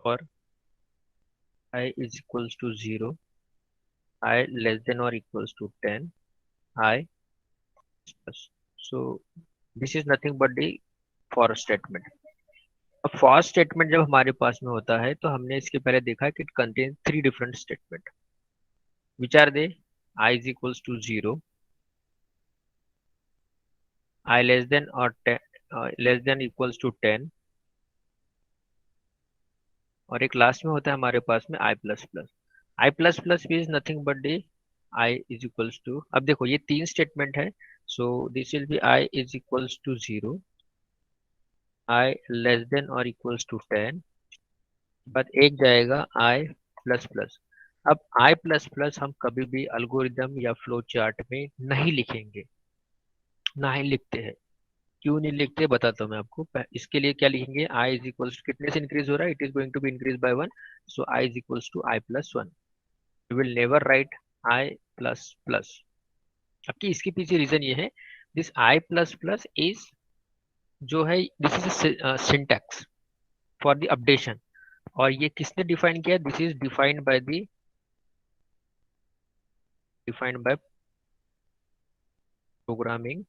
और I is equals to 0, I less than or equals to 10, I plus. So this is nothing but the for statement. अब for statement जब हमारे पास में होता है तो हमने इसके पहले देखा कि it contains three different statement. Which are they? I is equals to 0, I less than or 10, less than equals to 10, और एक लास्ट में होता है हमारे पास में i plus plus. I plus plus भी is nothing but the i is equals to. अब देखो ये तीन स्टेटमेंट है. So this will be i is equals to 0, i less than और इक्वल्स टू 10, बट एक जाएगा आई प्लस प्लस. अब आई प्लस प्लस हम कभी भी अल्गोरिदम या फ्लो चार्ट में नहीं लिखेंगे, ना ही लिखते हैं. क्यों नहीं लिखते बताता हूँ मैं आपको. इसके लिए क्या लिखेंगे, आई इज इक्वल्स टू कितने से इंक्रीज हो रहा है, it is going to be increase by 1. So I is equals to I plus 1. You will never write I plus plus. अब की इसके पीछे रीजन ये है, this I plus plus is जो है this is syntax for the updation. और ये किसने डिफाइन किया, this is defined by programming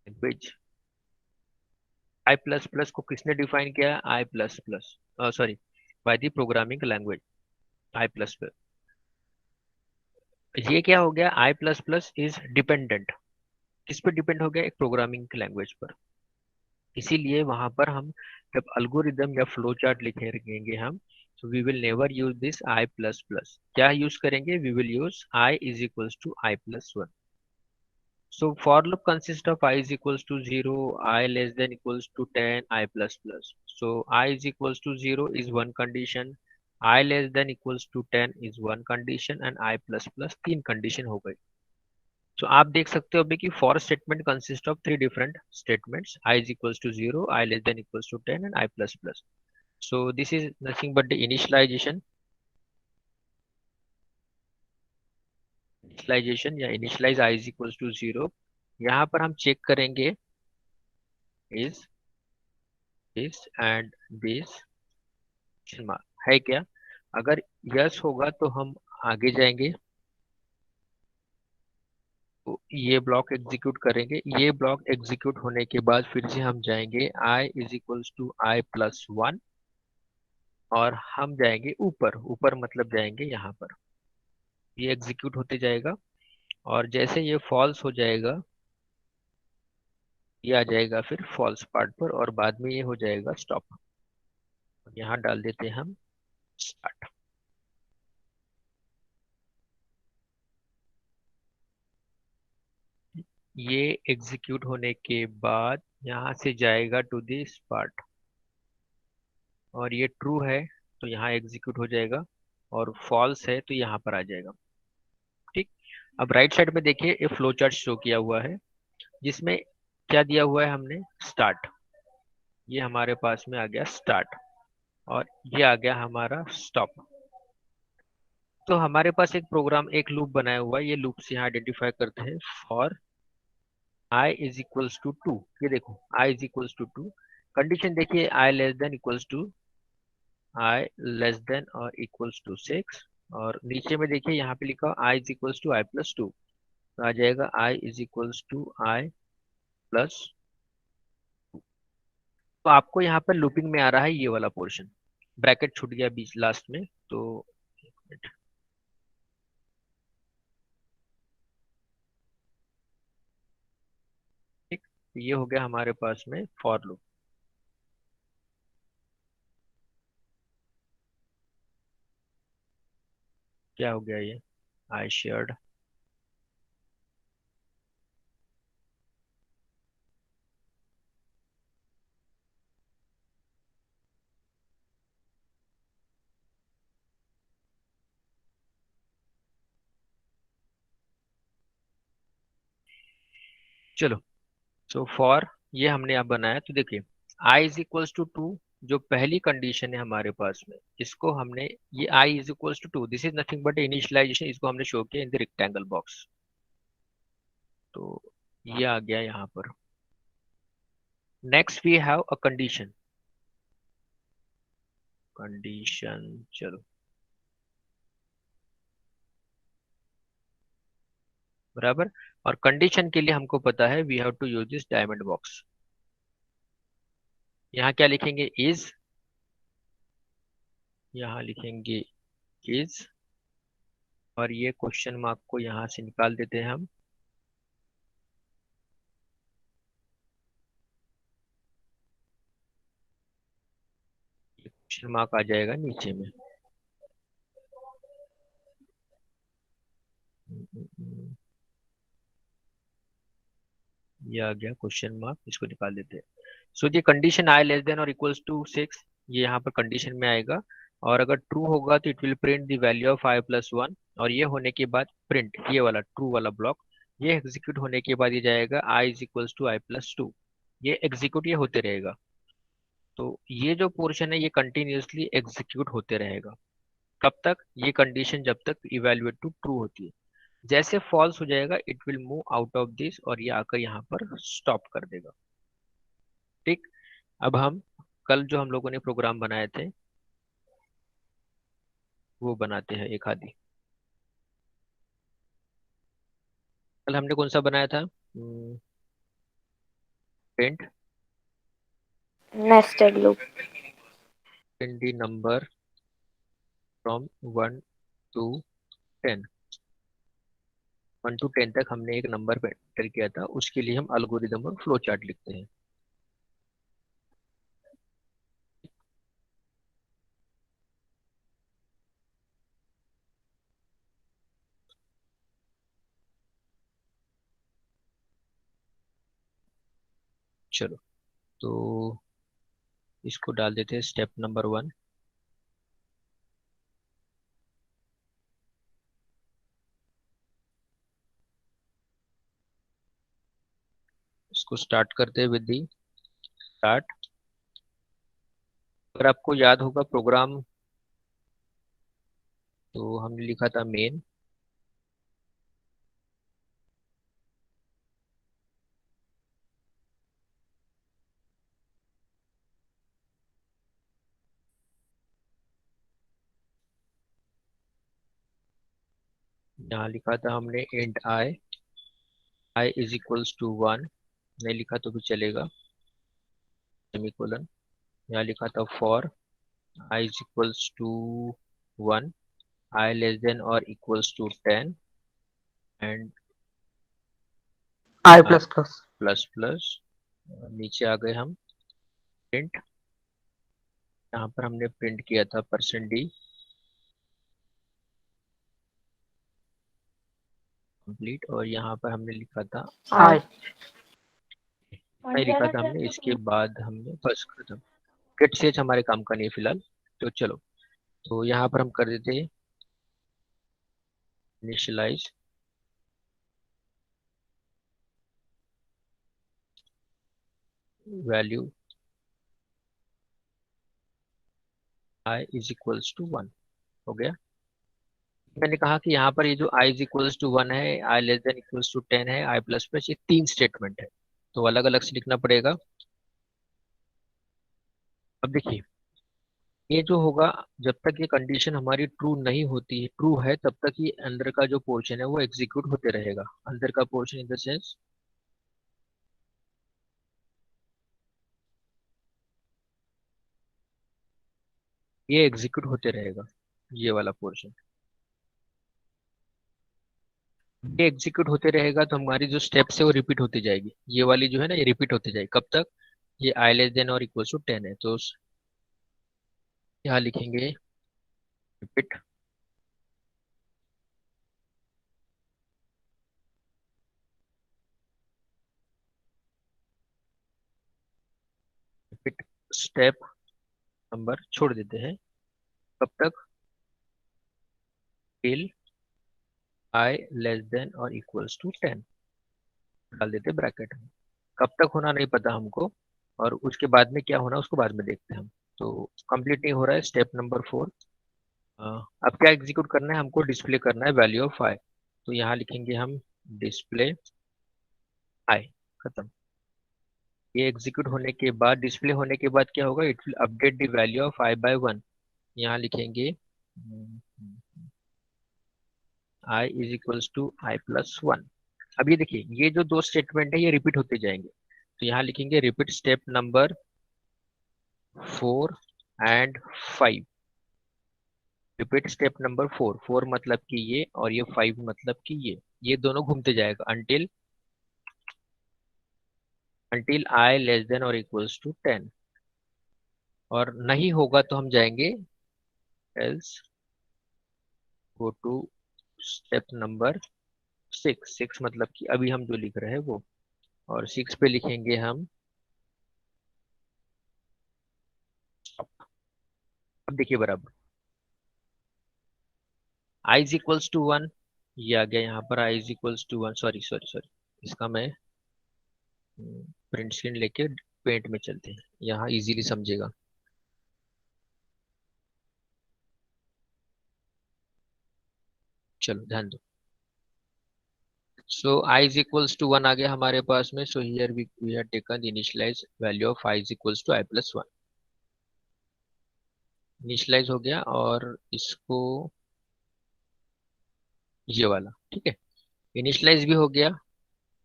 language. I plus plus को किसने डिफाइन किया, I plus plus, sorry, by the programming language I plus plus. ये क्या हो गया, आई प्लस प्लस इज डिपेंडेंट. किस पे डिपेंड हो गया, एक प्रोग्रामिंग लैंग्वेज पर. इसीलिए वहां पर हम जब अल्गोरिदम या फ्लो चार्ट लिखेंगे हम, so we will never use this I plus plus. क्या यूज करेंगे, we will use I is equals to I plus 1. So for loop consists of I is equals to 0, I less than equals to 10, I plus plus. So I is equals to 0 is one condition, I less than equals to 10 is one condition, and I plus plus तीन condition हो गई. तो आप देख सकते हो अभी कि for statement consist of three different statements, i is equals to 0, i less than equals to 10 and i plus plus. So this is nothing but the initialization. Initialization या initialize I is equals to 0. यहाँ पर हम check करेंगे is this and this है क्या. अगर yes होगा तो हम आगे जाएंगे, तो ये ब्लॉक एग्जीक्यूट करेंगे. ये ब्लॉक एग्जीक्यूट होने के बाद फिर से हम जाएंगे i is equals to I plus 1, और हम जाएंगे ऊपर. ऊपर मतलब जाएंगे यहाँ पर. ये एग्जीक्यूट होते जाएगा, और जैसे ये फॉल्स हो जाएगा, ये आ जाएगा फिर फॉल्स पार्ट पर, और बाद में ये हो जाएगा स्टॉप. यहाँ डाल देते हैं हम स्टार्ट. ये एग्जीक्यूट होने के बाद यहाँ से जाएगा टू दिस पार्ट, और ये ट्रू है तो यहाँ एग्जीक्यूट हो जाएगा, और फॉल्स है तो यहाँ पर आ जाएगा. ठीक. अब राइट साइड में देखिए ये फ्लो चार्ट शो किया हुआ है, जिसमें क्या दिया हुआ है हमने, स्टार्ट. ये हमारे पास में आ गया स्टार्ट, और ये आ गया हमारा स्टॉप. तो हमारे पास एक प्रोग्राम, एक लूप बनाया हुआ है. ये लूप से यहाँ आइडेंटिफाई करते हैं for I is equals to 2. ये देखो i is equals to 2. Condition देखिए, i less than equals to, i less than और इक्वल्स टू 6. और नीचे में देखिए यहाँ पे लिखा i is equals to I plus 2, तो आ जाएगा i is equals to I plus. तो आपको यहाँ पर लूपिंग में आ रहा है ये वाला पोर्शन. ब्रैकेट छूट गया बीच लास्ट में, तो एक मिनट. ठीक. तो ये हो गया हमारे पास में फॉर लूप. क्या हो गया ये, आई शेयर्ड. चलो. सो फॉर ये हमने यहाँ बनाया, तो देखिए आई इज इक्वल्स टू 2, जो पहली कंडीशन है हमारे पास में, इसको हमने, ये i is equals to 2, this is nothing but initialization, इसको हमने शो किया इन द रेक्टेंगल बॉक्स. तो ये आ गया यहाँ पर. Next we have a condition. Condition, चलो बराबर। और कंडीशन के लिए हमको पता है we have to use this diamond box. यहाँ क्या लिखेंगे, इज, यहाँ लिखेंगे इज, और ये क्वेश्चन मार्क को यहाँ से निकाल देते हैं हम। ये क्वेश्चन मार्क आ जाएगा नीचे में। ये आ गया क्वेश्चन मार्क, इसको निकाल देते हैं। सो ये कंडीशन आई लेस देन और इक्वल्स टू 6, ये यहाँ पर कंडीशन में आएगा। और अगर ट्रू होगा तो it will print the value of I plus 1। और ये होने के बाद प्रिंट, ये वाला ट्रू वाला ब्लॉक, ये एग्जीक्यूट होने के बाद ये जाएगा i is equals to I plus 2। ये एग्जीक्यूट ये होते रहेगा। तो ये जो पोर्शन है ये कंटिन्यूअसली एग्जीक्यूट होते रहेगा। कब तक, ये कंडीशन जब तक इवेल्युएट टू ट्रू होती है। जैसे फॉल्स हो जाएगा it will move out of this और ये आकर यहाँ पर स्टॉप कर देगा। ठीक। अब हम कल जो हम लोगों ने प्रोग्राम बनाए थे वो बनाते हैं एक आधी। कल हमने कौन सा बनाया था, print nested loop. Print the number from 1 to 10। 1 to 10 तक हमने एक नंबर पे एंटर किया था, उसके लिए हम एल्गोरिदम और फ्लो चार्ट लिखते हैं। चलो, तो इसको डाल देते हैं स्टेप नंबर 1। इसको स्टार्ट करते हैं विद दी स्टार्ट। अगर आपको याद होगा प्रोग्राम, तो हमने लिखा था मेन, यहाँ लिखा था हमने int I is equals to 1, नहीं लिखा तो भी चलेगा, सेमीकोलन। यहाँ लिखा था for I is equals to 1, I less than और equals to 10 and i plus plus. Plus plus. नीचे आ गए हम प्रिंट, यहाँ पर हमने प्रिंट किया था %d कंप्लीट, और यहाँ पर हमने लिखा था आई। नहीं लिखा था हमने, इसके बाद हमने बस खत्म। गेट सेज हमारे काम का नहीं है फिलहाल। तो चलो, तो यहाँ पर हम कर देते initialize value I is equals to 1। हो गया। मैंने कहा कि यहाँ पर ये जो आई इज इक्वल्स टू 1 है, आई लेस देन इक्वल्स टू 10 है, आई प्लस प्लस, ये 3 स्टेटमेंट है, तो अलग अलग से लिखना पड़ेगा। अब देखिए, ये जो होगा, जब तक ये कंडीशन हमारी ट्रू नहीं होती है, ट्रू है, तब तक ये अंदर का जो पोर्शन है वो एग्जीक्यूट होते रहेगा। अंदर का पोर्शन इन द सेंस ये एग्जीक्यूट होते रहेगा, ये वाला पोर्शन ये एग्जीक्यूट होते रहेगा। तो हमारी जो स्टेप्स है वो रिपीट होती जाएगी, ये वाली जो है ना ये रिपीट होती जाएगी। कब तक, ये आई लेस देन और इक्वल टू 10 है, तो यहाँ लिखेंगे रिपीट रिपीट स्टेप नंबर छोड़ देते हैं। कब तक, टिल आई लेस देन और इक्वल्स टू 10 डाल देते ब्रैकेट में। कब तक होना नहीं पता हमको, और उसके बाद में क्या होना उसको बाद में देखते हैं हम। तो कंप्लीट नहीं हो रहा है स्टेप नंबर 4। अब क्या एग्जीक्यूट करना है हमको, डिस्प्ले करना है वैल्यू ऑफ आई। तो यहाँ लिखेंगे हम डिस्प्ले आई, खत्म। ये एग्जीक्यूट होने के बाद, डिस्प्ले होने के बाद क्या होगा, it will update the value of I by 1। यहाँ लिखेंगे i is equals to i+1। अब ये देखिए, ये जो दो स्टेटमेंट है ये रिपीट होते जाएंगे, तो यहाँ लिखेंगे repeat step number 4 and 5। Repeat step number 4 मतलब कि ये, और ये 5 मतलब कि ये दोनों घूमते जाएगा अंटिल i लेस देन और इक्वल्स टू 10। और नहीं होगा तो हम जाएंगे else go to step number 6 मतलब कि अभी हम जो लिख रहे हैं वो, और 6 पे लिखेंगे हम stop। अब देखिए बराबर i इज इक्वल्स टू 1, ये आ गया यहाँ पर i is equals to 1। Sorry sorry sorry, इसका मैं प्रिंट स्क्रीन लेके पेंट में चलते हैं, यहाँ इजीली समझेगा। चलो ध्यान दो। So i is equals to 1 आ गया हमारे पास में। So here we have taken the initialize value of i is equals to i+1। Initialize हो गया, और इसको ये वाला ठीक है, इनिशियलाइज भी हो गया,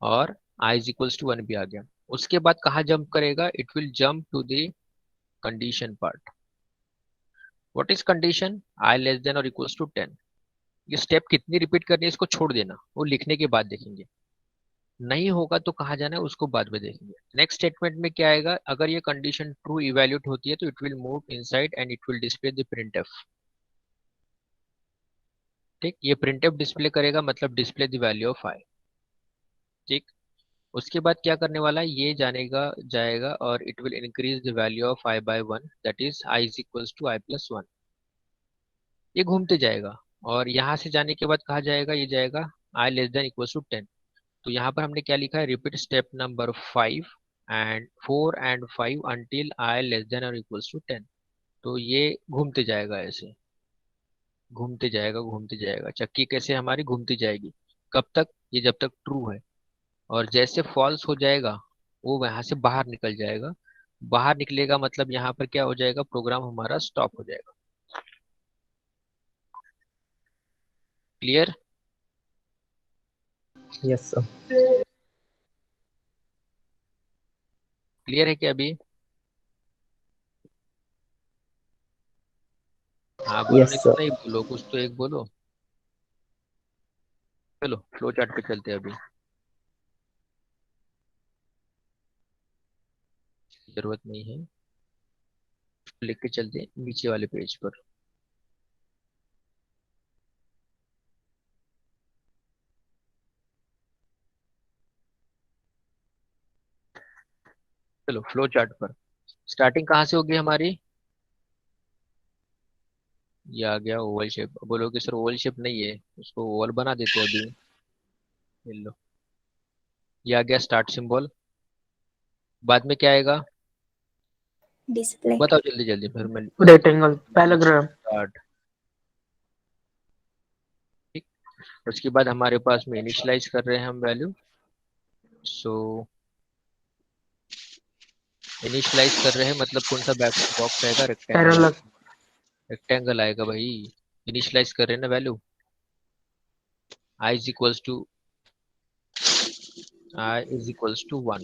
और i इज इक्वल्स टू 1 भी आ गया। उसके बाद कहाँ जंप करेगा? It will jump to the condition part. What is condition? i less than और इक्वल्स टू 10। ये स्टेप कितनी रिपीट करनी है इसको छोड़ देना, वो लिखने के बाद देखेंगे। नहीं होगा तो कहाँ जाना है उसको बाद में देखेंगे। नेक्स्ट स्टेटमेंट में क्या आएगा? अगर ये कंडीशन ट्रू इवैल्यूएट होती है तो it will move inside and it will display the printf. ठीक, ये प्रिंटफ डिस्प्ले करेगा, मतलब डिस्प्ले द वैल्यू ऑफ आई। ठीक, उसके बाद क्या करने वाला है? ये जानेगा जाएगा और it will increase the value of I by 1, that is I is equals to i+1। ये घूमते जाएगा, और यहाँ से जाने के बाद कहाँ जाएगा? ये जाएगा आई लेस देन इक्वल्स टू 10। तो यहाँ पर हमने क्या लिखा है? Repeat step number 4 and 5 until I less than और इक्वल्स टू 10। तो ये घूमते जाएगा, ऐसे घूमते जाएगा घूमते जाएगा। चक्की कैसे हमारी घूमती जाएगी? कब तक? ये जब तक ट्रू है, और जैसे फॉल्स हो जाएगा वो वहां से बाहर निकल जाएगा। बाहर निकलेगा मतलब यहाँ पर क्या हो जाएगा? प्रोग्राम हमारा स्टॉप हो जाएगा। क्लियर? Yes sir. क्लियर है क्या अभी? हाँ बोलो, यस नहीं तो सर। नहीं बोलो, कुछ तो एक बोलो। चलो फ्लो चार्ट पे चलते हैं अभी, जरूरत नहीं है। लिख के चलते हैं नीचे वाले पेज पर। चलो फ्लो चार्ट पर स्टार्टिंग कहाँ से होगी हमारी? ये आ गया ओवल शेप। बोलो कि सर ओवल शेप नहीं है, उसको ओवल बना देते हैं अभी। ये लो, ये आ गया स्टार्ट सिंबल। बाद में क्या आएगा? डिस्प्ले। बताओ जल्दी जल्दी, फिर मैं रेक्टेंगल पैराग्राफ। स्टार्ट। ठीक, उसके बाद हमारे पास में इनिशियलाइज कर रहे हैं हम वैल्यू। सो इनिशियलाइज कर रहे हैं मतलब कौन सा बॉक्स आएगा? Rectangle parallel. आएगा। रेक्टेंगल आएगा भाई। इनिशियलाइज कर रहे हैं ना value. i is equals to 1।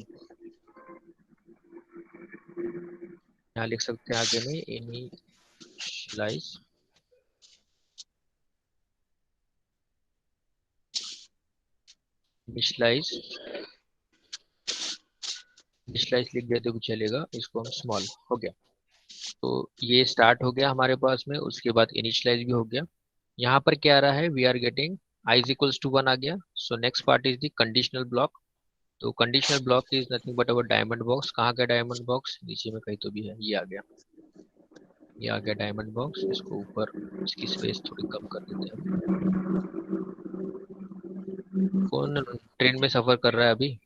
यहाँ लिख सकते हैं आगे में इनिशियलाइज। इनिशियलाइज इनिशियलाइज लिख दिया तो भी चलेगा, इसको हम स्मॉल हो गया। तो ये स्टार्ट हो गया हमारे पास में, उसके बाद इनिशियलाइज भी हो गया। यहाँ पर क्या आ रहा है? We are getting i is equals to 1 आ गया। So next part is the conditional block. तो conditional block is nothing but our diamond box. कहाँ का डायमंड बॉक्स? नीचे में कहीं तो भी है, ये आ गया। ये आ गया डायमंड बॉक्स। इसको ऊपर, इसकी स्पेस थोड़ी कम कर देते हैं हम। कौन ट्रेन में सफर कर रहा है अभी?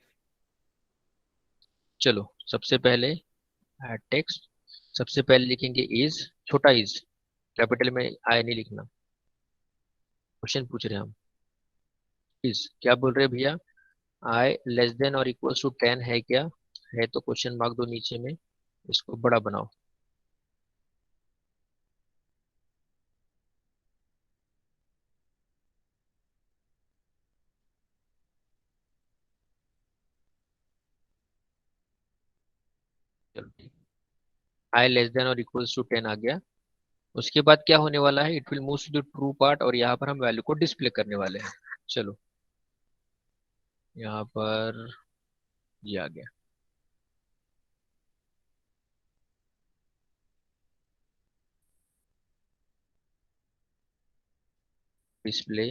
चलो सबसे पहले ऐड टेक्स्ट। सबसे पहले लिखेंगे इज, छोटा इज, कैपिटल में आई नहीं लिखना। क्वेश्चन पूछ रहे हैं हम। इज क्या बोल रहे हैं भैया? आई लेस देन और इक्वल्स टू 10 है क्या? है तो क्वेश्चन मार्क दो नीचे में, इसको बड़ा बनाओ। i लेस देन और इक्वल्स टू 10 आ गया। उसके बाद क्या होने वाला है, it will move to the true part और यहाँ पर हम वैल्यू को डिस्प्ले करने वाले हैं। चलो यहाँ पर ये आ गया। Display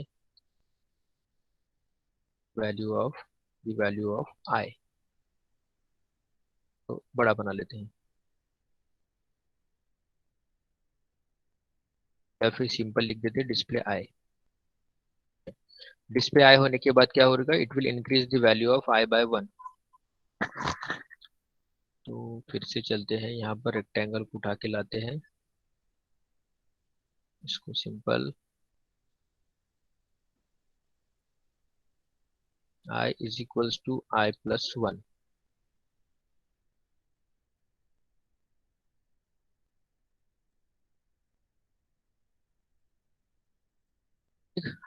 value of the value of आई, तो बड़ा बना लेते हैं या फिर सिंपल लिख देते हैं डिस्प्ले आई। डिस्प्ले आई होने के बाद क्या होगा, it will increase the value of I by 1। तो फिर से चलते हैं, यहाँ पर रेक्टेंगल को उठा के लाते हैं, इसको simple I is equals to I plus 1।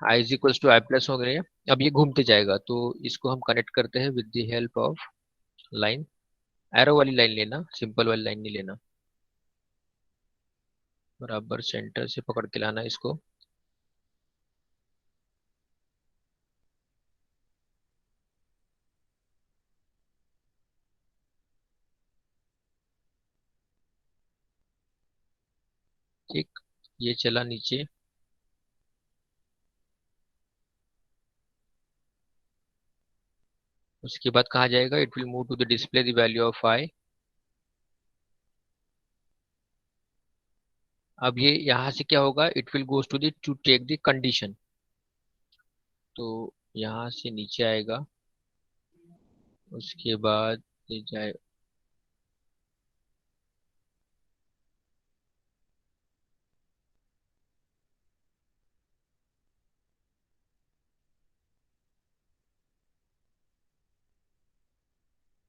I is equals to I plus हो गया। अब ये घूमते जाएगा, तो इसको हम कनेक्ट करते हैं with the help of line. Arrow वाली लाइन लेना, सिंपल वाली लाइन नहीं लेना, बराबर सेंटर से पकड़ के लाना इसको। ठीक, ये चला नीचे। उसके बाद कहाँ जाएगा, it will move to the display the value of i. अब ये यहाँ से क्या होगा, it will goes to the to take the condition. तो यहाँ से नीचे आएगा, उसके बाद ये जाए,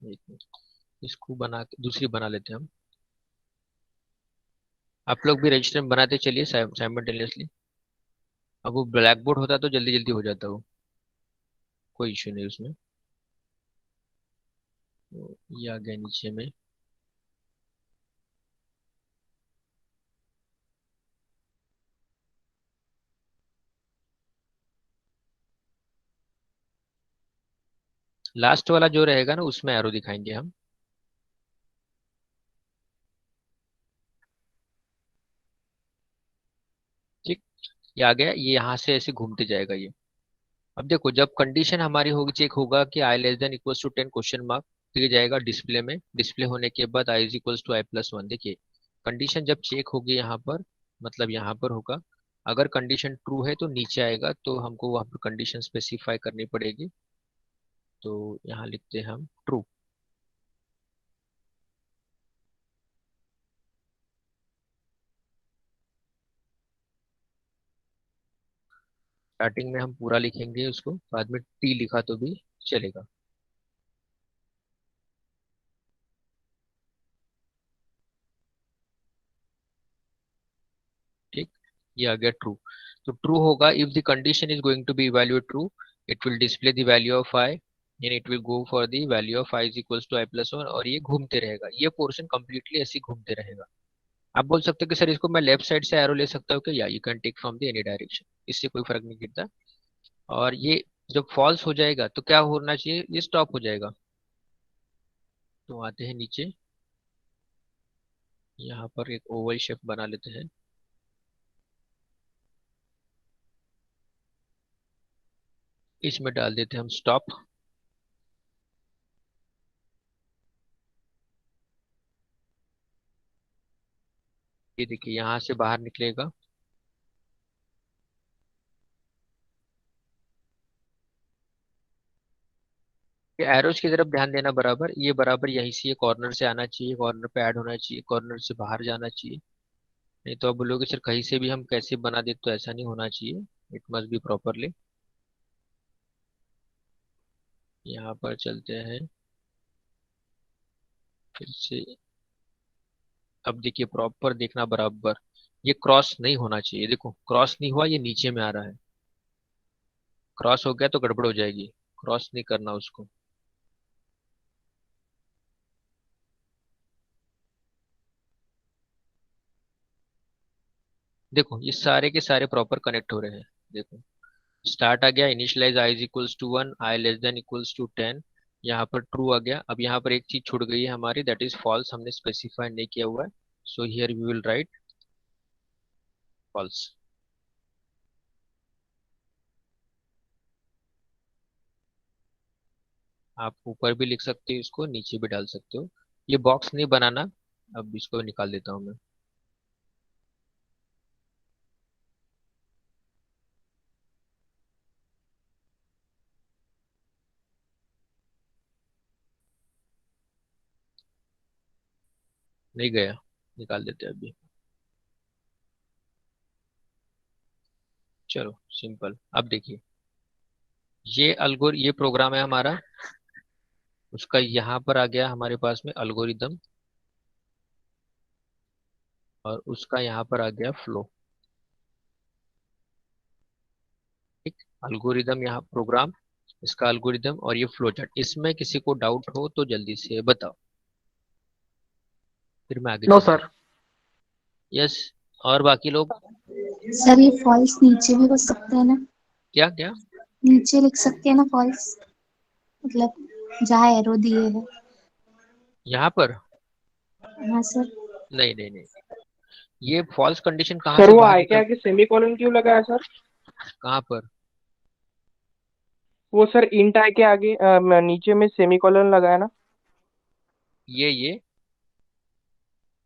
एक मिनट, इसको बना के दूसरी बना लेते हैं हम। आप लोग भी रजिस्टर में बनाते चलिए साइमल्टेनियसली। अब वो ब्लैक बोर्ड होता तो जल्दी जल्दी हो जाता, वो कोई इश्यू नहीं उसमें। तो ये आ गया नीचे में। लास्ट वाला जो रहेगा ना, उसमें एरो दिखाएंगे हम। ठीक, ये आ गया, ये यहाँ से ऐसे घूमते जाएगा ये। अब देखो, जब कंडीशन हमारी होगी, चेक होगा कि i less than equals to 10 question mark, फिर ये जाएगा डिस्प्ले में। डिस्प्ले होने के बाद i is equals to I plus 1। देखिए, कंडीशन जब चेक होगी यहाँ पर, मतलब यहाँ पर होगा, अगर कंडीशन ट्रू है तो नीचे आएगा, तो हमको वहाँ पर कंडीशन स्पेसिफाई करनी पड़ेगी। तो यहाँ लिखते हैं हम ट्रू। स्टार्टिंग में हम पूरा लिखेंगे उसको, बाद में टी लिखा तो भी चलेगा। ठीक, ये आ गया ट्रू। तो ट्रू होगा, if the condition is going to be evaluate true, it will display the value of I and it will go for the value of I is equals to I plus 1। और ये घूमते रहेगा, ये portion completely ऐसे ही घूमते रहेगा। आप बोल सकते हो कि सर इसको मैं लेफ्ट साइड से एरो ले सकता हूँ क्या, या you can take from the any direction, इससे कोई फर्क नहीं गिरता। और ये जब फॉल्स हो जाएगा तो क्या होना चाहिए, ये स्टॉप हो जाएगा। तो आते हैं नीचे, यहाँ पर एक ओवल शेप बना लेते हैं, इसमें डाल देते हैं हम स्टॉप। ये देखिए यहाँ से बाहर निकलेगा। ये एरोज की तरफ ध्यान देना, बराबर ये बराबर यहीं से, ये कॉर्नर से आना चाहिए, कॉर्नर पे ऐड होना चाहिए, कॉर्नर से बाहर जाना चाहिए। नहीं तो आप बोलोगे सर कहीं से भी हम कैसे बना दे, तो ऐसा नहीं होना चाहिए, इट मस्ट बी प्रॉपरली। यहाँ पर चलते हैं फिर से। अब देखिए, प्रॉपर देखना बराबर, ये क्रॉस नहीं होना चाहिए, देखो क्रॉस नहीं हुआ, ये नीचे में आ रहा है। क्रॉस हो गया तो गड़बड़ हो जाएगी, क्रॉस नहीं करना उसको। देखो ये सारे के सारे प्रॉपर कनेक्ट हो रहे हैं। देखो स्टार्ट आ गया, initialize I is equals to 1, I less than equals to 10। यहाँ पर ट्रू आ गया। अब यहाँ पर एक चीज छूट गई है हमारी, दैट इज फॉल्स, हमने स्पेसिफाई नहीं किया हुआ है। So here we will write false. आप ऊपर भी लिख सकते हो, इसको नीचे भी डाल सकते हो। ये बॉक्स नहीं बनाना। अब इसको निकाल देता हूँ मैं। नहीं गया, निकाल देते हैं अभी। चलो सिंपल। अब देखिए ये प्रोग्राम है हमारा, उसका यहाँ पर आ गया हमारे पास में अल्गोरिदम, और उसका यहाँ पर आ गया फ्लो। ठीक, अल्गोरिदम यहाँ प्रोग्राम, इसका अल्गोरिदम और ये फ्लो चार्ट। इसमें किसी को डाउट हो तो जल्दी से बताओ, फिर मैं आगे नो चलता हूँ। सर। यस। और बाकी लोग? सर ये फॉल्स नीचे भी हो सकते हैं ना? क्या क्या? नीचे लिख सकते हैं ना फॉल्स, मतलब जहाँ एरो दिए है। यहाँ पर? हाँ सर। नहीं नहीं नहीं, ये फॉल्स कंडीशन कहाँ सर से वो बाहर आई के निकल? आगे सेमीकोलन क्यों लगा है सर? कहाँ पर? वो सर इंट आई के आगे नीचे में सेमीकोलन लगा है ना? ये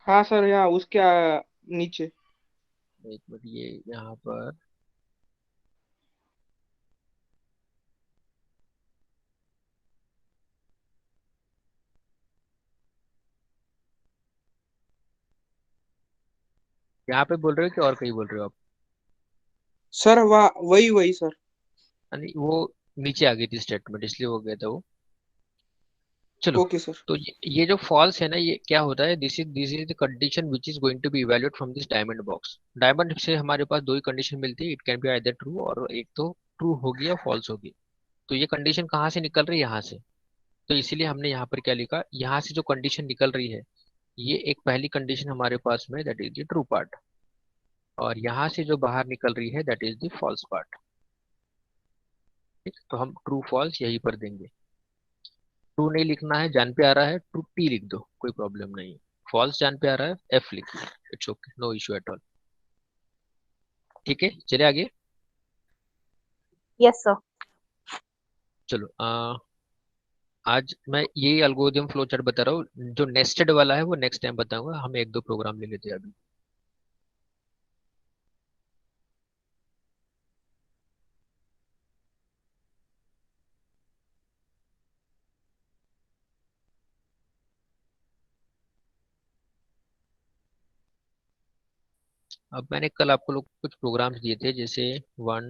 हाँ सर, यहाँ उसके नीचे। एक मिनट, ये यहाँ पर यहाँ पे बोल रहे हो कि और कहीं बोल रहे हो आप? सर वाह, वही वही सर। यानी वो नीचे आ गई थी स्टेटमेंट, इसलिए हो गया था वो। चलो। Okay sir. तो ये जो फॉल्स है ना, ये क्या होता है, this is the condition which is going to be evaluate from this diamond box. Diamond से हमारे पास दो ही कंडीशन मिलती है, it can be either true, और एक तो ट्रू होगी या फॉल्स होगी। तो ये कंडीशन कहाँ से निकल रही है? यहाँ से। तो इसीलिए हमने यहाँ पर क्या लिखा, यहाँ से जो कंडीशन निकल रही है, ये एक पहली कंडीशन हमारे पास में, that is the true part, और यहाँ से जो बाहर निकल रही है that is the false part. ठीक, तो हम ट्रू फॉल्स यहीं पर देंगे। ट्रू नहीं लिखना है, जान पे आ रहा है, ट्रू टी लिख दो, कोई प्रॉब्लम नहीं। फॉल्स जान पे आ रहा है, एफ लिख दो। It's okay, no issue at all. ठीक है, चले आगे। Yes sir. चलो आज मैं यही एल्गोरिथम फ्लो चार्ट बता रहा हूँ, जो नेस्टेड वाला है वो नेक्स्ट टाइम बताऊंगा। हम एक दो प्रोग्राम ले लेते हैं अभी। अब मैंने कल आपको लोग कुछ प्रोग्राम्स दिए थे, जैसे 1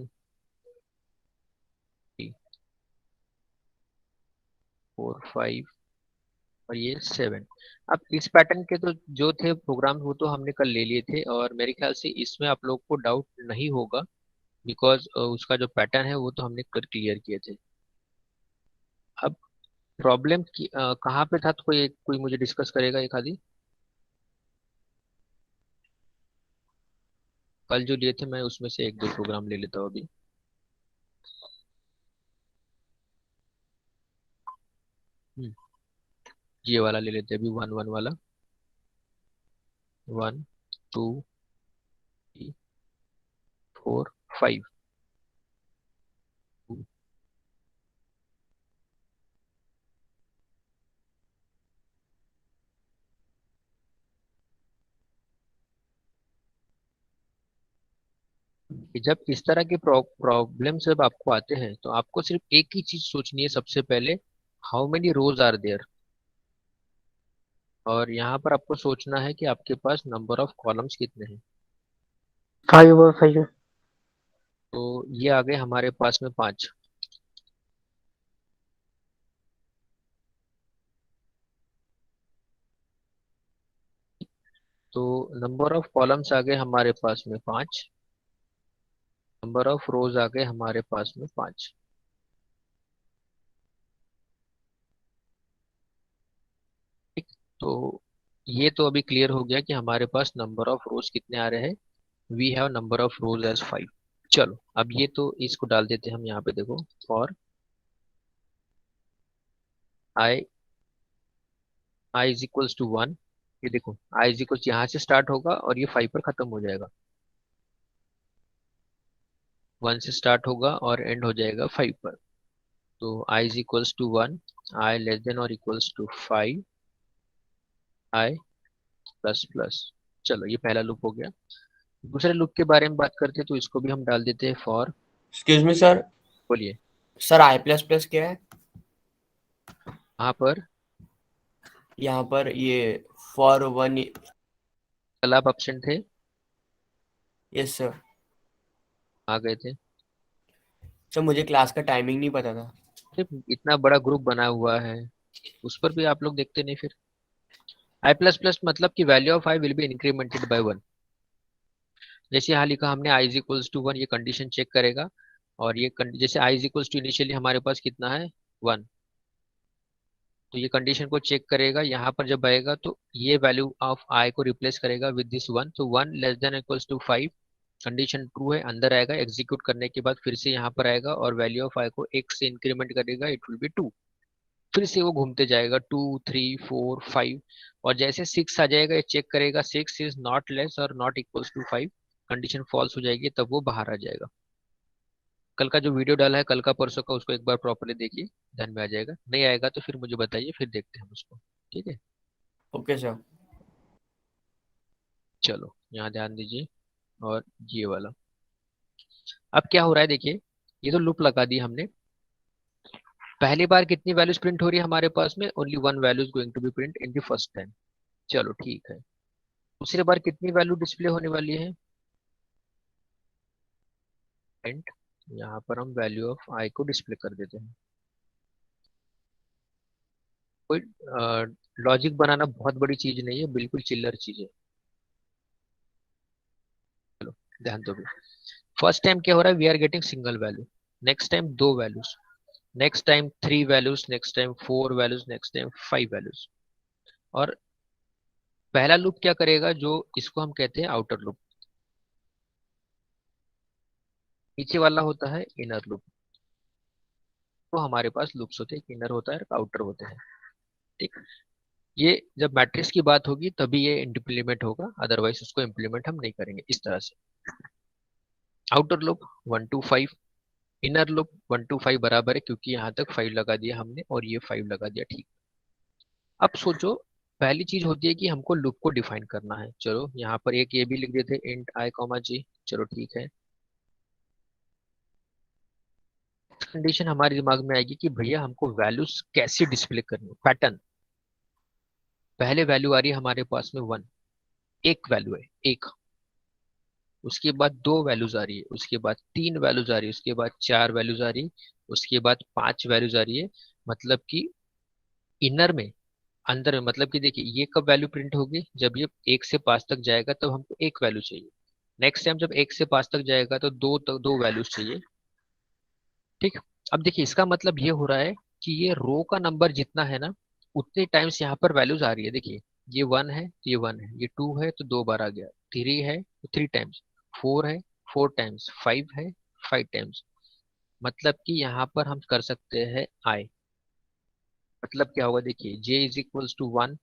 3 4 5 और ये 7। अब इस पैटर्न के तो जो थे प्रोग्राम वो तो हमने कल ले लिए थे, और मेरे ख्याल से इसमें आप लोग को डाउट नहीं होगा, बिकॉज उसका जो पैटर्न है वो तो हमने कर क्लियर किए थे। अब प्रॉब्लम कहाँ पे था, तो कोई कोई मुझे डिस्कस करेगा एक आधी? कल जो लिए थे मैं उसमें से एक दो प्रोग्राम ले लेता हूँ अभी। हम्म, ये वाला ले लेते हैं अभी, 1 1 वाला। 1 2 3 4 5। जब इस तरह के प्रॉब्लम जब आपको आते हैं, तो आपको सिर्फ एक ही चीज सोचनी है सबसे पहले, how many rows are there. और यहाँ पर आपको सोचना है कि आपके पास नंबर ऑफ कॉलम्स कितने हैं। हाँ ये वो सही है। तो ये आ गए हमारे पास में 5। तो नंबर ऑफ कॉलम्स आ गए हमारे पास में 5, नंबर ऑफ रोज आ गए हमारे पास में 5। ठीक, तो ये तो अभी क्लियर हो गया कि हमारे पास नंबर ऑफ रोज कितने आ रहे हैं, we have number of rows as 5। चलो अब ये तो इसको डाल देते हैं हम यहाँ पे, देखो for I is equals to 1। ये देखो आई इज इक्वल्स यहाँ से स्टार्ट होगा और ये 5 पर खत्म हो जाएगा, 1 से स्टार्ट होगा और एंड हो जाएगा 5 पर। तो i is equals to 1, I less than और equals to 5, I plus plus. चलो ये पहला लूप हो गया। दूसरे लूप के बारे में बात करते हैं, तो इसको भी हम डाल देते हैं फॉर। एक्सक्यूज मी सर, बोलिए। सर आई प्लस प्लस क्या है? यहाँ पर यहाँ पर ये फॉर वन। कल आप एब्सेंट थे, यस सर। आ गए थे। सर मुझे क्लास का टाइमिंग नहीं पता था। सिर्फ इतना बड़ा ग्रुप बना हुआ है, उस पर भी आप लोग देखते नहीं फिर। आई प्लस प्लस मतलब कि value of I will be incremented by 1। जैसे यहाँ लिखा हमने आई इज इक्वल्स टू 1, ये कंडीशन चेक करेगा। और ये जैसे आई इज इक्वल्स टू इनिशियली हमारे पास कितना है 1, तो ये कंडीशन को चेक करेगा। यहाँ पर जब आएगा तो ये वैल्यू ऑफ आई को रिप्लेस करेगा विद दिस 1। तो 1 less than equals to 5, condition true है, अंदर आएगा। एग्जीक्यूट करने के बाद फिर से यहाँ पर आएगा और वैल्यू ऑफ आई को 1 से इंक्रीमेंट करेगा, इट विल बी 2। फिर से वो घूमते जाएगा 2 3 4 5, और जैसे 6 आ जाएगा ये चेक करेगा 6 इज नॉट लेस और not equals to 5, condition false हो जाएगी, तब वो बाहर आ जाएगा। कल का जो वीडियो डाला है, कल का परसों का, उसको एक बार प्रॉपर्ली देखिए, ध्यान में आ जाएगा। नहीं आएगा तो फिर मुझे बताइए, फिर देखते हैं हम उसको। ठीक है, ओके सर। चलो यहाँ ध्यान दीजिए। और ये वाला अब क्या हो रहा है देखिए, ये तो लूप लगा दी हमने। पहली बार कितनी वैल्यूज प्रिंट हो रही है हमारे पास में? Only one value is going to be print in the first time. चलो ठीक है। दूसरी बार कितनी वैल्यू डिस्प्ले होने वाली है? प्रिंट, यहाँ पर हम वैल्यू ऑफ आई को डिस्प्ले कर देते हैं। कोई लॉजिक बनाना बहुत बड़ी चीज नहीं है, बिल्कुल चिल्लर चीज है। चलो ध्यान दो। फर्स्ट टाइम क्या हो रहा है, we are getting single value. Next time दो values, next time 3 values, next time 4 values, next time 5 values. और पहला लूप क्या करेगा, जो इसको हम कहते हैं आउटर लूप। नीचे वाला होता है इनर लूप। तो हमारे पास लूप्स होते हैं, इनर होता है और आउटर होते हैं। ठीक, ये जब मैट्रिक्स की बात होगी तभी ये इम्प्लीमेंट होगा, अदरवाइज उसको इम्प्लीमेंट हम नहीं करेंगे इस तरह से। Outer loop 1 to 5, inner loop 1 to 5 बराबर है, क्योंकि यहाँ तक 5 लगा दिया हमने और ये 5 लगा दिया। ठीक, अब सोचो, पहली चीज होती है कि हमको लूप को डिफाइन करना है। चलो यहाँ पर एक ये भी लिख देते, इंट आई कॉमा जी। चलो ठीक है। कंडीशन हमारे दिमाग में आएगी कि भैया हमको वैल्यूज कैसे डिस्प्ले करनी है, पैटर्न। पहले वैल्यू आ रही है हमारे पास में 1, एक वैल्यू है एक। उसके बाद 2 वैल्यूज आ रही है, उसके बाद 3 वैल्यूज आ रही है, उसके बाद 4 वैल्यूज आ रही है, उसके बाद 5 वैल्यूज आ रही है। मतलब कि इनर में, अंदर में, मतलब कि देखिए ये कब वैल्यू प्रिंट होगी, जब ये 1 से 5 तक जाएगा तब हमको एक वैल्यू चाहिए। नेक्स्ट टाइम जब 1 से 5 तक जाएगा तो दो वैल्यूज चाहिए। ठीक, अब देखिए इसका मतलब ये हो रहा है कि ये रो का नंबर जितना है ना, उतने टाइम्स यहाँ पर वैल्यूज आ रही है। देखिए ये 1 है तो ये 1 है, ये 2 है तो 2 बार आ गया, 3 है तो 3 टाइम्स, 4 है 4 टाइम्स, 5 है 5 टाइम्स। मतलब कि यहाँ पर हम कर सकते हैं आई, मतलब क्या होगा देखिए, j इज इक्वल्स टू 1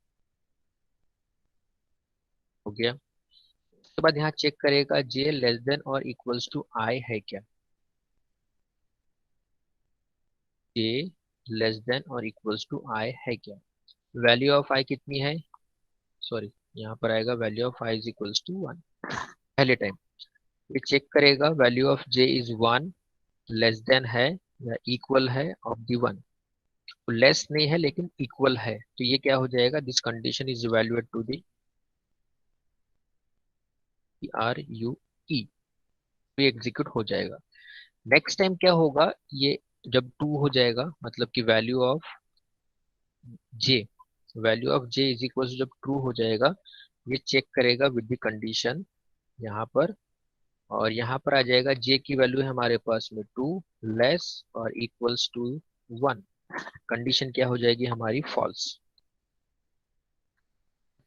हो गया। उसके बाद यहाँ चेक करेगा j लेस देन और इक्वल्स टू आई है क्या, j लेस देन और इक्वल्स टू आई है क्या। वैल्यू ऑफ आई कितनी है, सॉरी यहाँ पर आएगा value of I is equals to 1। पहले टाइम ये चेक करेगा value of j is 1, less than है या इक्वल है ऑफ दी 1। लेस नहीं है लेकिन इक्वल है, तो ये क्या हो जाएगा, this condition is evaluate to T R U E, तो एग्जीक्यूट हो जाएगा। नेक्स्ट टाइम क्या होगा, ये जब 2 हो जाएगा, मतलब कि j value of J is equal जब ट्रू हो जाएगा, ये चेक करेगा विद द कंडीशन यहाँ पर। और यहाँ पर आ जाएगा जे की वैल्यू है हमारे पास में 2, लेस और इक्वल्स टू 1। कंडीशन क्या हो जाएगी हमारी, फॉल्स।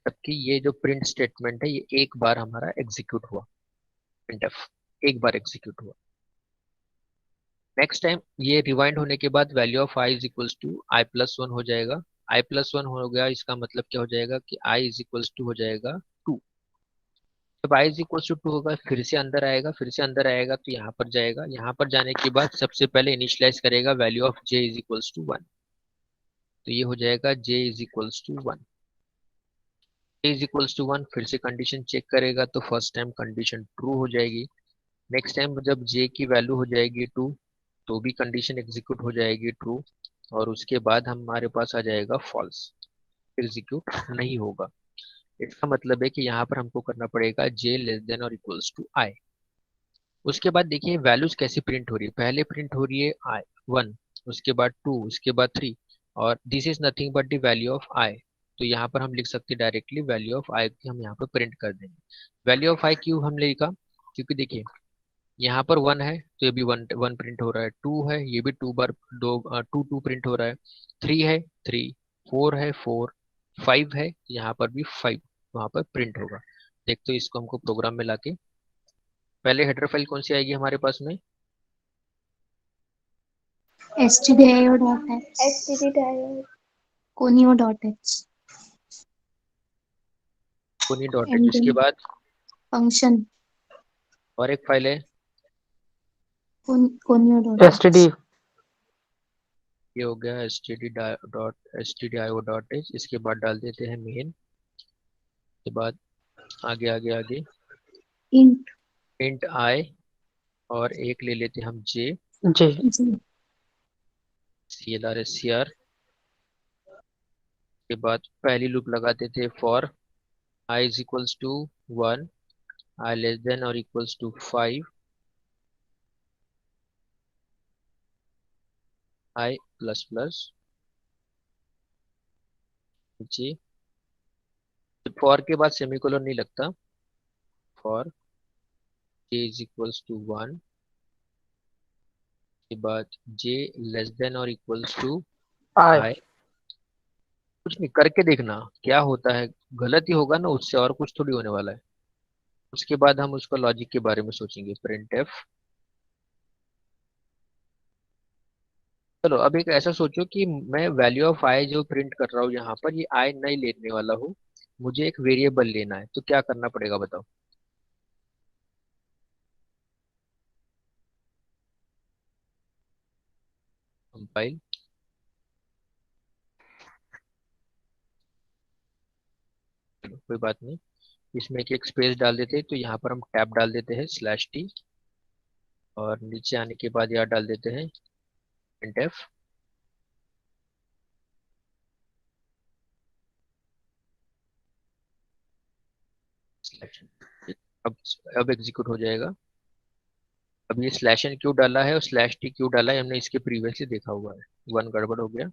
जबकि ये जो प्रिंट स्टेटमेंट है ये एक बार हमारा एग्जीक्यूट हुआ। printf एक बार एग्जीक्यूट हुआ। नेक्स्ट टाइम ये रिवाइंड होने के बाद value of I is equals to I plus one हो जाएगा। आई प्लस वन हो गया, इसका मतलब क्या हो जाएगा कि आई इज इक्वल्स टू हो जाएगा 2। जब आई इज इक्वल्स टू 2 होगा फिर से अंदर आएगा, फिर से अंदर आएगा तो यहाँ पर जाएगा। यहाँ पर जाने के बाद सबसे पहले इनिशियलाइज करेगा value of J is equals to 1। तो ये हो जाएगा J is equals to 1। J is equals to 1 फिर से कंडीशन चेक करेगा तो फर्स्ट टाइम कंडीशन ट्रू हो जाएगी। नेक्स्ट टाइम जब जे की वैल्यू हो जाएगी 2 तो भी कंडीशन एग्जीक्यूट हो जाएगी ट्रू, और उसके बाद हमारे पास आ जाएगा फॉल्स, एग्जीक्यूट नहीं होगा। इसका मतलब है कि यहाँ पर हमको करना पड़ेगा जे लेस देन और इक्वल्स टू आई। उसके बाद देखिए वैल्यूज कैसे प्रिंट हो रही है। पहले प्रिंट हो रही है आई 1, उसके बाद 2, उसके बाद 3, और this is nothing but the value of आई। तो यहाँ पर हम लिख सकते हैं डायरेक्टली वैल्यू ऑफ आई की हम यहाँ पर प्रिंट कर देंगे। वैल्यू ऑफ आई क्यों हमने लिखा, क्योंकि देखिए यहाँ पर 1 है तो ये भी 1 प्रिंट हो रहा है, 2 है ये भी 2 बार 2 प्रिंट हो रहा है, 3 है 3, 4 है 4, 5 है यहाँ पर भी 5 वहाँ पर प्रिंट होगा। देखते हो इसको हमको प्रोग्राम में लाके पहले हेडर फाइल कौन सी आएगी हमारे पास में, stdio.h conio.h कोनी डॉट एच। and इसके then बाद function और एक फाइल है conio.h std ये हो गया stdio.h। इसके बाद डाल देते हैं मेन, के बाद आगे आगे आगे int इंट आई, और एक ले लेते हैं हम जे j g CLR SCR। के बाद पहली लूप लगाते थे for I is equals to 1, I less than और equals to 5, I plus plus जी। फॉर के बाद सेमीकोलन नहीं लगता, for J is equals to 1 के बाद जे लेस देन और इक्वल्स टू i आई। कुछ नहीं करके देखना क्या होता है, गलत ही होगा ना उससे, और कुछ थोड़ी होने वाला है। उसके बाद हम उसका लॉजिक के बारे में सोचेंगे, प्रिंट एफ। चलो अब एक ऐसा सोचो कि मैं वैल्यू ऑफ आई जो प्रिंट कर रहा हूँ यहाँ पर, ये आई नहीं लेने वाला हूँ, मुझे एक वेरिएबल लेना है, तो क्या करना पड़ेगा बताओ। कंपाइल, चलो कोई बात नहीं, इसमें एक स्पेस डाल देते हैं, तो यहाँ पर हम टैब डाल देते हैं /t, और नीचे आने के बाद यहाँ डाल देते हैं प्रिंट एफ। अब अब एग्जीक्यूट हो जाएगा। अब ये /n क्यों डाला है और /t क्यों डाला है हमने इसके प्रीवियसली देखा हुआ है, 1 गड़बड़ हो गया।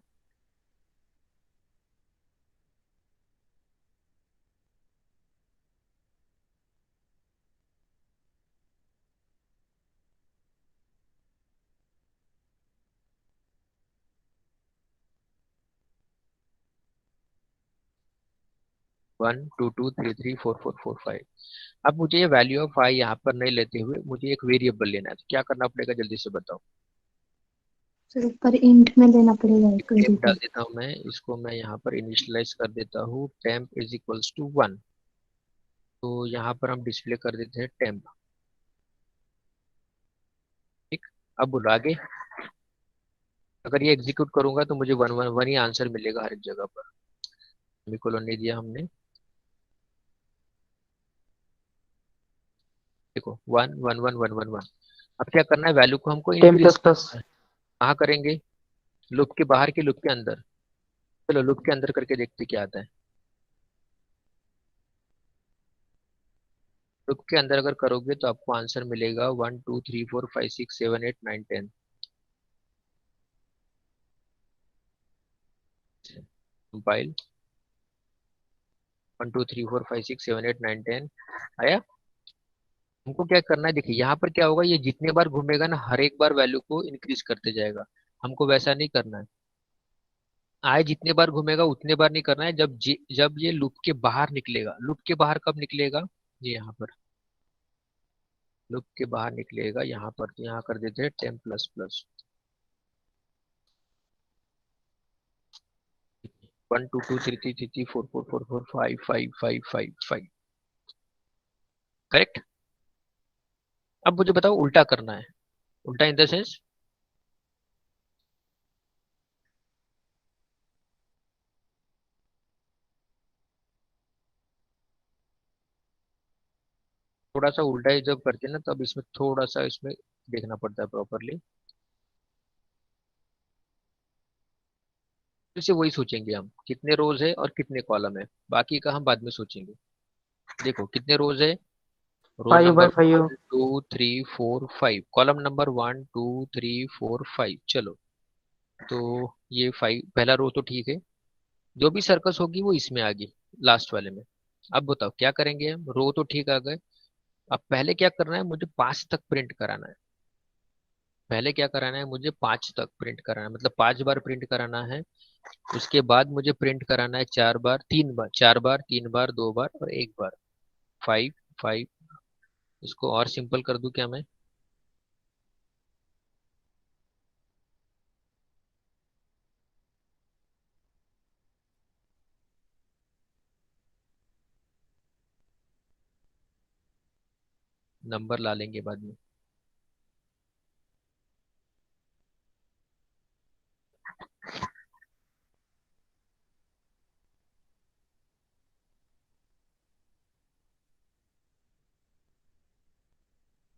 1 2 2 3 3 4 4 4 5। अब मुझे ये वैल्यू ऑफ आई यहाँ पर नहीं लेते हुए मुझे एक वेरिएबल लेना है, तो क्या करना पड़ेगा जल्दी से बताओ। फिर ऊपर int में देना पड़ेगा एक टेम्प डाल वेरिएबल। देता हूँ मैं, इसको मैं यहाँ पर इनिशियलाइज कर देता हूँ टेम्प इज इक्वल्स टू 1। तो यहाँ पर हम डिस्प्ले कर देते हैं टेम्प। ठीक, अब बोलो आगे। अगर ये एग्जीक्यूट करूंगा तो मुझे 1 1 1 ही आंसर मिलेगा हर एक जगह पर, सेमीकोलन नहीं दिया हमने। देखो 1 1 1 1 1 1। अब क्या करना है, वैल्यू को हमको 10 इंक्रीज plus करना है। कहाँ करेंगे, लूप के बाहर के लूप के अंदर। चलो लूप के अंदर करके देखते क्या आता है। लूप के अंदर अगर करोगे तो आपको आंसर मिलेगा 1 2 3 4 5 6 7 8 9 10। कंपाइल, 1 2 3 4 5 6 7 8 9 10 आया। हमको क्या करना है, देखिए यहाँ पर क्या होगा, ये जितने बार घूमेगा ना हर एक बार वैल्यू को इंक्रीज करते जाएगा। हमको वैसा नहीं करना है, आए जितने बार घूमेगा उतने बार नहीं करना है। जब ये लूप के बाहर निकलेगा, लूप के बाहर कब निकलेगा, ये यहाँ पर लूप के बाहर निकलेगा यहाँ पर, तो यहाँ कर देते हैं 10 प्लस प्लस 1 2 2 3 3 3 3 4 4 4 4 5 5 5 5 5। करेक्ट। अब मुझे बताओ उल्टा करना है। उल्टा इन द सेंस थोड़ा सा उल्टा ही जब करते हैं ना, तब इसमें थोड़ा सा इसमें देखना पड़ता है प्रॉपरली। फिर से वही सोचेंगे हम, कितने रोज है और कितने कॉलम है, बाकी का हम बाद में सोचेंगे। देखो कितने रोज है, रोज 5 नंबर by 5। 1 2 3 4 5, column number 1 2 3 4 5। चलो, तो ये 5 पहला रो तो ठीक है, जो भी सर्कस होगी वो इसमें आ गई लास्ट वाले में। अब बताओ क्या करेंगे हम, रो तो ठीक आ गए। अब पहले क्या करना है, मुझे 5 तक प्रिंट कराना है। पहले क्या कराना है, मुझे 5 तक प्रिंट कराना है, मतलब 5 बार प्रिंट कराना है। उसके बाद मुझे प्रिंट कराना है 4 बार, 3 बार, 4 बार, 3 बार, 2 बार और 1 बार। 5 5। इसको और सिंपल कर दूं क्या मैं? नंबर ला लेंगे बाद में।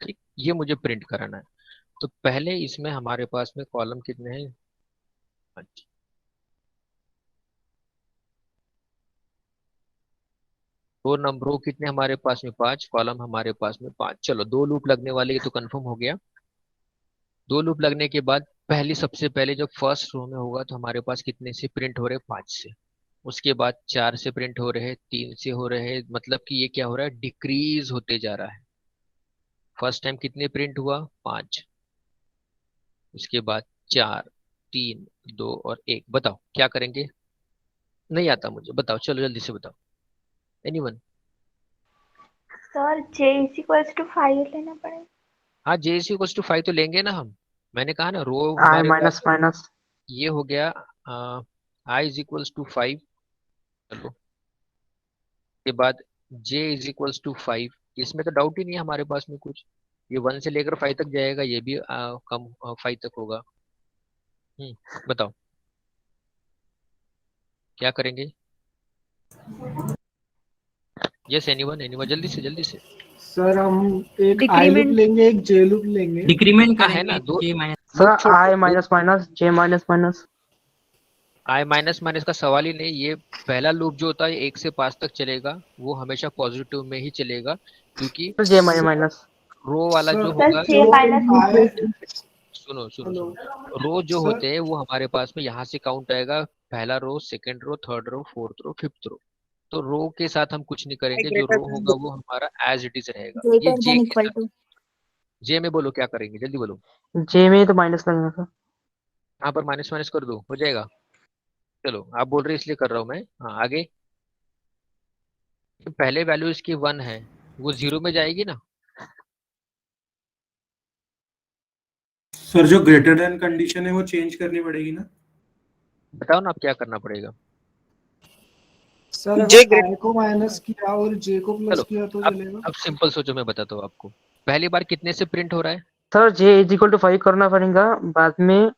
ठीक, ये मुझे प्रिंट कराना है। तो पहले इसमें हमारे पास में कॉलम कितने हैं? 5। रो कितने हमारे पास में? 5। कॉलम हमारे पास में 5। चलो, 2 लूप लगने वाले, ये तो कंफर्म हो गया। 2 लूप लगने के बाद पहली सबसे पहले जब फर्स्ट रो में होगा तो हमारे पास कितने से प्रिंट हो रहे हैं? 5 से। उसके बाद 4 से प्रिंट हो रहे हैं, 3 से हो रहे हैं, मतलब कि ये क्या हो रहा है, डिक्रीज होते जा रहा है। फर्स्ट टाइम कितने प्रिंट हुआ? 5। उसके बाद 4, 3, 2 और 1। बताओ क्या करेंगे? नहीं आता मुझे, बताओ चलो जल्दी से बताओ। Anyone? Sir J is equals to 5 लेना पड़ेगा। हाँ, जे इज इक्वल टू 5 तो लेंगे ना हम। मैंने कहा ना, रो I हमारे पास माइनस माइनस। ये हो गया। आई इज इक्वल्स टू 5। चलो, के बाद जे इज इक्वल्स टू 5। इसमें तो डाउट ही नहीं है हमारे पास में कुछ। ये 1 से लेकर 5 तक जाएगा, ये भी कम 5 तक होगा। बताओ क्या करेंगे? यस, एनीवन एनीवन, जल्दी से जल्दी से। सर हम एक आई लूप डिक्रीमेंट लेंगे, एक जे लूप लेंगे। डिक्रीमेंट हाँ है ना, करेंगे दो जे माइनस। सर लूप छोड़ I दो। Minus minus J minus minus. I minus minus का सवाल ही नहीं। ये पहला लूप जो होता है 1 से 5 तक चलेगा, वो हमेशा पॉजिटिव में ही चलेगा, क्योंकि J माइनस माइनस। रो वाला जो सर सर होगा, जे जो माइनस आए सुनो सुनो हेलो सुनो, रो जो सर, होते हैं वो हमारे पास में यहाँ से काउंट आएगा। पहला row, second row, third row, fourth row, fifth row. तो रो के साथ हम कुछ नहीं करेंगे, जो रो होगा वो हमारा एज इट इज रहेगा। ये ग्रेटर जे देन के इक्वल साथ। टू। जे में बोलो क्या करेंगे, जल्दी बोलो। J में तो माइनस लगेगा सर। यहाँ पर माइनस माइनस कर दो, हो जाएगा। चलो, आप बोल रहे हैं इसलिए कर रहा हूँ मैं। हाँ, आगे। तो पहले वैल्यू इसकी 1 है, वो 0 में जाएगी ना। सर जो ग्रेटर देन कंडीशन है वो चेंज करनी पड़ेगी ना। बताओ ना, अब क्या करना पड़ेगा? सर जे अगर ग्रेटर। आई को माइनस किया और जे को प्लस चलो, किया तो अब चलेगा। अब सिंपल सोचो, मैं बताता हूँ आपको। पहली बार कितने से प्रिंट हो रहा है? Sir J is equal to 5 करना पड़ेगा बाद में।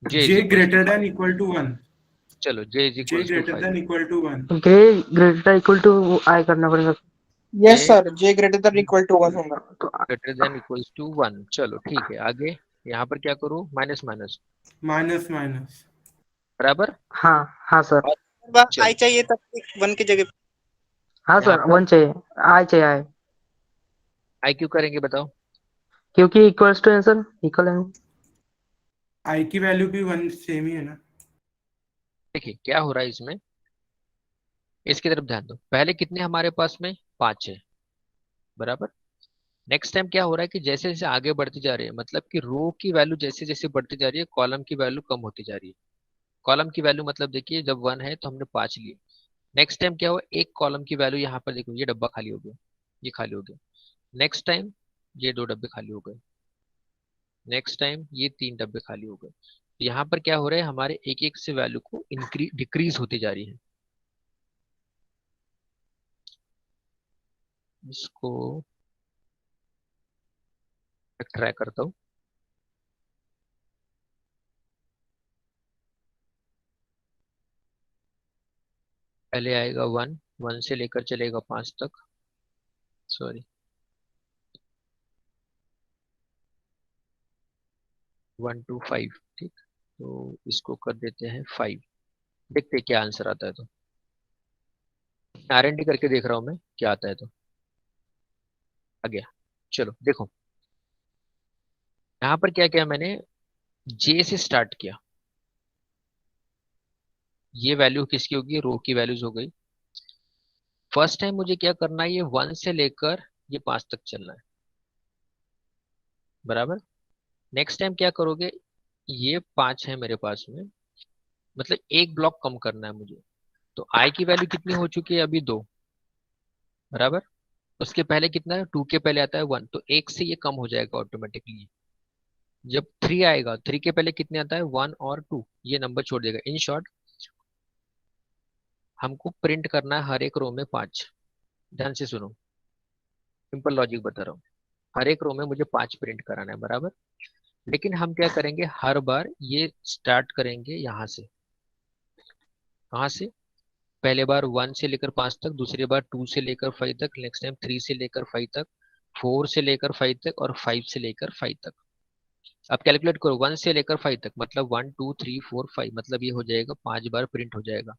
J is J equals to greater 5। Than equal to 1। चलो, J is J equals to greater 5। Than equal to 1। Greater equal to I करना पड़ेगा। J yes sir J greater than equal to 1 होगा तो। Greater than equals to 1। चलो ठीक है, आगे। यहाँ पर क्या करूँ? Minus minus minus minus. बराबर। हाँ हाँ सर। और आई चलो, चाहिए तब 1 की जगह। हाँ यहाँ सर पर 1 चाहिए। I चाहिए I। आई क्यों करेंगे बताओ? क्योंकि इक्वल्स टू आंसर इक्वल है। आई की वैल्यू भी 1 सेम ही है ना। देखिए क्या हो रहा है इसमें, इसकी तरफ ध्यान दो। पहले कितने हमारे पास में? 5 है, बराबर। नेक्स्ट टाइम क्या हो रहा है कि जैसे जैसे आगे बढ़ती जा रही है, मतलब कि रो की वैल्यू जैसे जैसे बढ़ती जा रही है, कॉलम की वैल्यू कम होती जा रही है। कॉलम की वैल्यू मतलब देखिए, जब 1 है तो हमने 5 लिए। नेक्स्ट टाइम क्या हुआ, एक कॉलम की वैल्यू, यहाँ पर देखो ये डब्बा खाली हो गया, ये खाली हो गया। नेक्स्ट टाइम ये 2 डब्बे खाली हो गए, नेक्स्ट टाइम ये 3 डब्बे खाली हो गए। यहाँ पर क्या हो रहा है, हमारे एक एक से वैल्यू को डिक्रीज होती जा रही है। इसको ट्राई करता हूँ। पहले आएगा 1, 1 से लेकर चलेगा 5 तक, सॉरी 1 to 5, ठीक। तो इसको कर देते हैं 5, देखते हैं क्या आंसर आता है। तो R&D करके देख रहा हूँ मैं क्या आता है। तो आ गया। चलो देखो, यहाँ पर क्या किया मैंने, J से स्टार्ट किया। ये वैल्यू किसकी होगी, रो की वैल्यूज हो गई। फर्स्ट टाइम मुझे क्या करना है, ये 1 से लेकर ये 5 तक चलना है, बराबर। नेक्स्ट टाइम क्या करोगे, ये 5 है मेरे पास में, मतलब एक ब्लॉक कम करना है मुझे। तो I की वैल्यू कितनी हो चुकी है अभी, 2, बराबर। उसके पहले कितना है, 2 के पहले आता है 1, तो 1 से ये कम हो जाएगा ऑटोमेटिकली। जब 3 आएगा, 3 के पहले कितने आता है, 1 और 2, ये नंबर छोड़ देगा। इन शॉर्ट हमको प्रिंट करना है हर एक रो में 5। ध्यान से सुनो, सिंपल लॉजिक बता रहा हूँ। हर एक रो में मुझे 5 प्रिंट कराना है, बराबर। लेकिन हम क्या करेंगे, हर बार ये स्टार्ट करेंगे यहाँ से। कहाँ से, पहले बार 1 से लेकर 5 तक, दूसरी बार 2 से लेकर 5 तक, नेक्स्ट टाइम 3 से लेकर 5 तक, 4 से लेकर 5 तक और 5 से लेकर 5 तक। अब कैलकुलेट करो, 1 से लेकर 5 तक मतलब 1 2 3 4 5, मतलब ये हो जाएगा 5 बार प्रिंट हो जाएगा।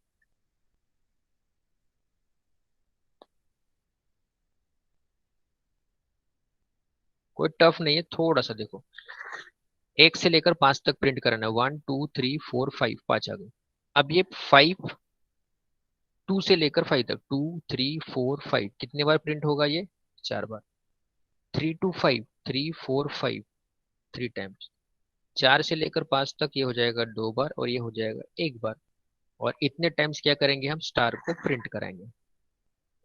कोई टफ नहीं है, थोड़ा सा देखो। 1 से लेकर 5 तक प्रिंट कराना है, 1 2 3 4 5, 5 आ गए। अब ये 5 2 से लेकर 5 तक, 2 3 4 5 कितने बार प्रिंट होगा ये, 4 बार। 3 to 5, 3 4 5, 3 टाइम्स। 4 से लेकर 5 तक ये हो जाएगा 2 बार और ये हो जाएगा 1 बार। और इतने टाइम्स क्या करेंगे, हम स्टार को प्रिंट कराएंगे।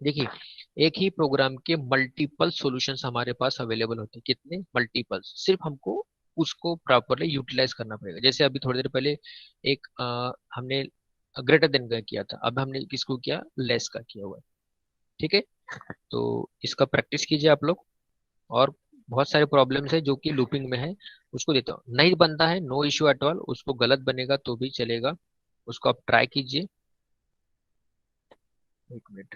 देखिए, एक ही प्रोग्राम के मल्टीपल सॉल्यूशंस हमारे पास अवेलेबल होते हैं। कितने, मल्टीपल्स। सिर्फ हमको उसको प्रॉपरली यूटिलाइज करना पड़ेगा। जैसे अभी थोड़ी देर पहले एक हमने ग्रेटर देन का किया था, अब हमने किसको किया, लेस का किया हुआ है, ठीक है। तो इसका प्रैक्टिस कीजिए आप लोग। और बहुत सारे प्रॉब्लम्स है जो कि लूपिंग में है, उसको देता हूँ। नहीं बनता है, नो इश्यू एट ऑल, उसको गलत बनेगा तो भी चलेगा, उसको आप ट्राई कीजिए। 1 मिनट।